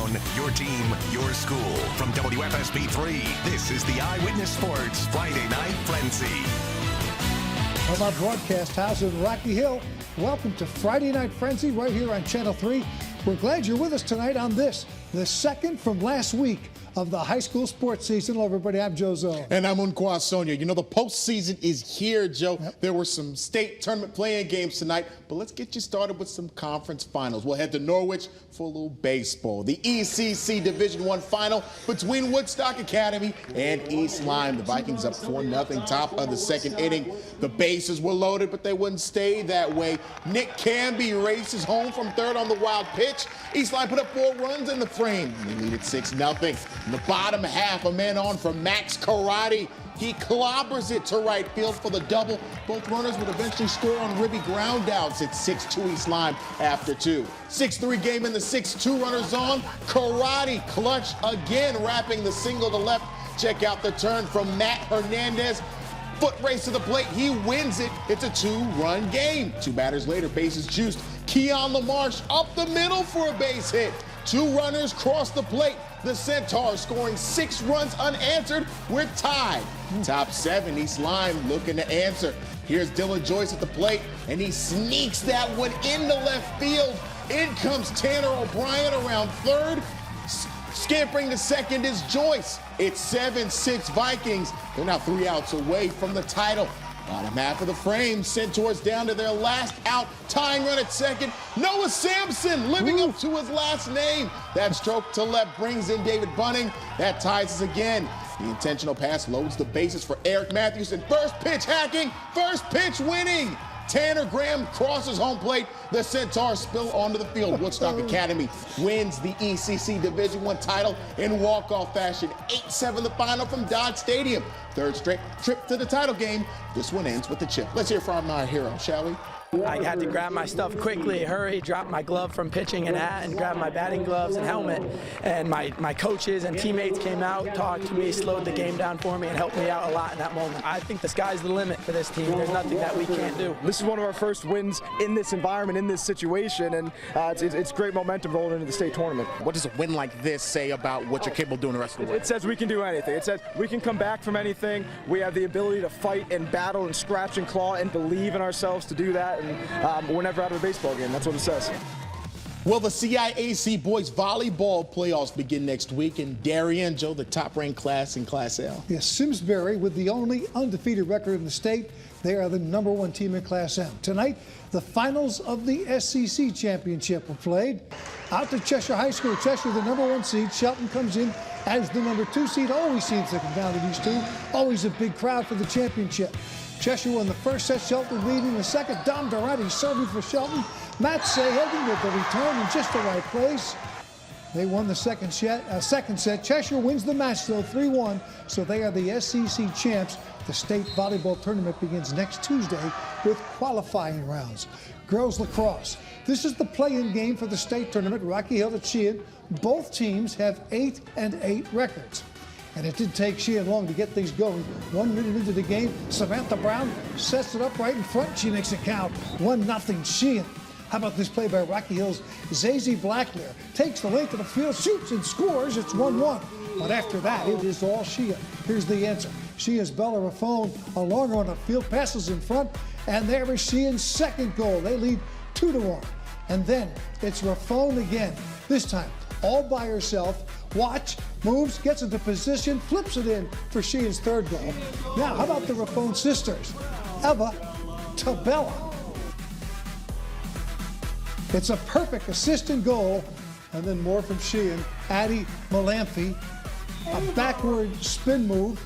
town, your team, your school. From WFSB3, this is the Eyewitness Sports Friday Night Frenzy. From our broadcast house in Rocky Hill, welcome to Friday Night Frenzy right here on Channel 3. We're glad you're with us tonight on this, the second from last week of the high school sports season. Hello, everybody. I'm Joe Zoe. And I'm Unqua Sonia. You know, the postseason is here, Joe. Yep. There were some state tournament playing games tonight, but let's get you started with some conference finals. We'll head to Norwich for a little baseball. The ECC Division I final between Woodstock Academy and East Lyme. The Vikings up 4-0, top of the second inning. The bases were loaded, but they wouldn't stay that way. Nick Canby races home from third on the wild pitch. East Lyme put up 4 runs in the frame. They lead at 6-0. In the bottom half, a man on from Max Karate. He clobbers it to right field for the double. Both runners would eventually score on ribby groundouts at 6-2 East Lyme after 2. 6-3 game in the 6-2 runners on. Karate clutch again, wrapping the single to left. Check out the turn from Matt Hernandez. Foot race to the plate. He wins it. It's a 2-run game. 2 batters later, bases juiced. Keon LaMarche up the middle for a base hit. 2 runners cross the plate. The Centaurs scoring 6 runs unanswered. We're tied. Top 7, East Lyme looking to answer. Here's Dylan Joyce at the plate, and he sneaks that one into left field. In comes Tanner O'Brien around third. Scampering to second is Joyce. It's 7-6 Vikings. They're now 3 outs away from the title. Bottom half of the frame, Centaurs down to their last out. Tying run at second, Noah Sampson living up to his last name. That stroke to left brings in David Bunning. That ties us again. The intentional pass loads the bases for Eric Matthewson. First pitch hacking, first pitch winning. Tanner Graham crosses home plate. The Centaurs spill onto the field. Woodstock Academy wins the ECC Division I title in walk-off fashion. 8-7 the final from Dodge Stadium. Third straight trip to the title game. This one ends with the chip. Let's hear from our hero, shall we? I had to grab my stuff quickly, hurry, drop my glove from pitching and hat, and grab my batting gloves and helmet. And my coaches and teammates came out, talked to me, slowed the game down for me, and helped me out a lot in that moment. I think the sky's the limit for this team. There's nothing that we can't do. This is one of our first wins in this environment, in this situation, and it's great momentum rolling into the state tournament. What does a win like this say about what you're capable of doing the rest of the way? It says we can do anything. It says we can come back from anything. We have the ability to fight and battle and scratch and claw and believe in ourselves to do that. And we're never out of a baseball game. That's what it says. Well, the CIAC boys volleyball playoffs begin next week, and Darien, Joe, the top-ranked class in Class L. Yes, Simsbury, with the only undefeated record in the state, they are the #1 team in Class M. Tonight, the finals of the SEC championship were played. Out to Cheshire High School. Cheshire, the #1 seed. Shelton comes in as the #2 seed. Always seems to come down to these two. Always a big crowd for the championship. Cheshire won the first set, Shelton leading the second. Dom Durante serving for Shelton. Matt Sayhagen with the return in just the right place. They won the second set. Cheshire wins the match, though, 3-1. So they are the SEC champs. The state volleyball tournament begins next Tuesday with qualifying rounds. Girls lacrosse. This is the play-in game for the state tournament. Rocky Hill at Sheehan. Both teams have 8-8 records. And it didn't take Sheehan long to get things going. 1 minute into the game, Samantha Brown sets it up right in front. She makes it count. 1-0 Sheehan. How about this play by Rocky Hill's Zazie Blacklear? Takes the length of the field, shoots and scores. It's 1-1. But after that, it is all Sheehan. Here's the answer. Sheehan's Bella Raffone, a longer on the field, passes in front. And there is Sheehan's second goal. They lead 2-1. And then it's Raffone again. This time, all by herself. Watch, moves, gets into position, flips it in for Sheehan's third goal. Now, how about the Raffone sisters? Eva to Bella. It's a perfect assist and goal, and then more from Sheehan. Addie Malamphy, a backward spin move,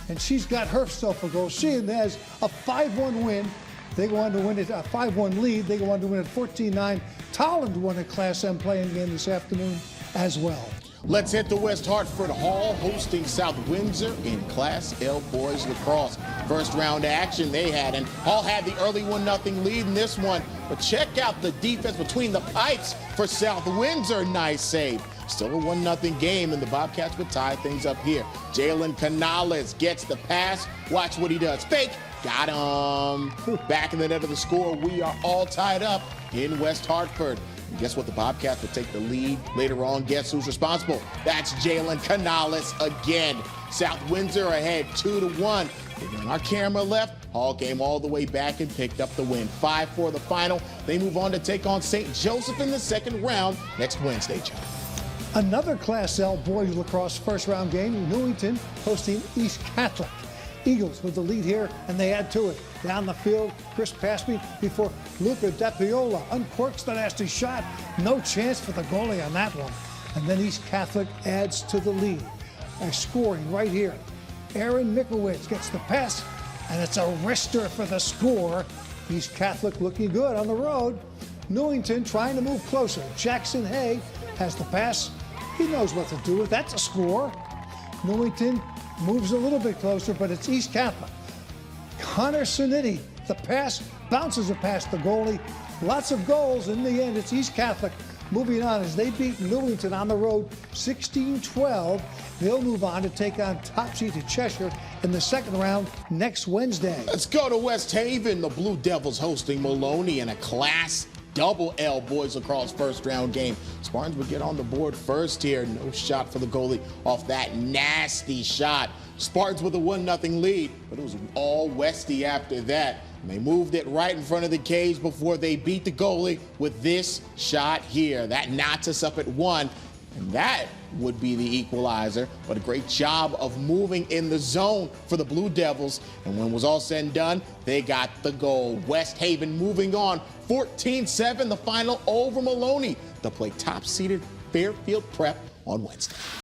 and she's got herself a goal. Sheehan has a 5-1 win. They go on to win it, a 5-1 lead. They go on to win it 14-9. Tolland won a Class M playing game this afternoon as well. Let's head to West Hartford Hall, hosting South Windsor in Class L boys lacrosse. First round action they had, and Hall had the early 1-0 lead in this one. But check out the defense between the pipes for South Windsor. Nice save. Still a 1-0 game, and the Bobcats would tie things up here. Jalen Canales gets the pass. Watch what he does. Fake. Got him. Back in the net of the score. We are all tied up in West Hartford. And guess what? The Bobcats will take the lead later on. Guess who's responsible? That's Jalen Canales again. South Windsor ahead 2-1. And when our camera left, Hall came all the way back and picked up the win. 5-4 the final. They move on to take on St. Joseph in the second round next Wednesday, John. Another Class L boys lacrosse first round game, Newington hosting East Catholic. Eagles with the lead here, and they add to it. Down the field, Chris Paspy before Luca DePiola uncorks the nasty shot. No chance for the goalie on that one. And then East Catholic adds to the lead by scoring right here. Aaron Mikowicz gets the pass, and it's a wrister for the score. East Catholic looking good on the road. Newington trying to move closer. Jackson Hay has the pass. He knows what to do with. That's a score. Newington moves a little bit closer, but it's East Catholic. Connor Sinitti, the pass, bounces it past the goalie. Lots of goals. In the end, it's East Catholic moving on as they beat Newington on the road 16-12. They'll move on to take on top seed to Cheshire in the second round next Wednesday. Let's go to West Haven. The Blue Devils hosting Maloney in a Class Double L boys lacrosse first round game. Spartans would get on the board first here. No shot for the goalie off that nasty shot. Spartans with a 1-0 lead, but it was all Westy after that. And they moved it right in front of the cage before they beat the goalie with this shot here. That knots us up at 1. And that would be the equalizer, but a great job of moving in the zone for the Blue Devils. And when it was all said and done, they got the goal. West Haven moving on 14-7, the final over Maloney to play top-seeded Fairfield Prep on Wednesday.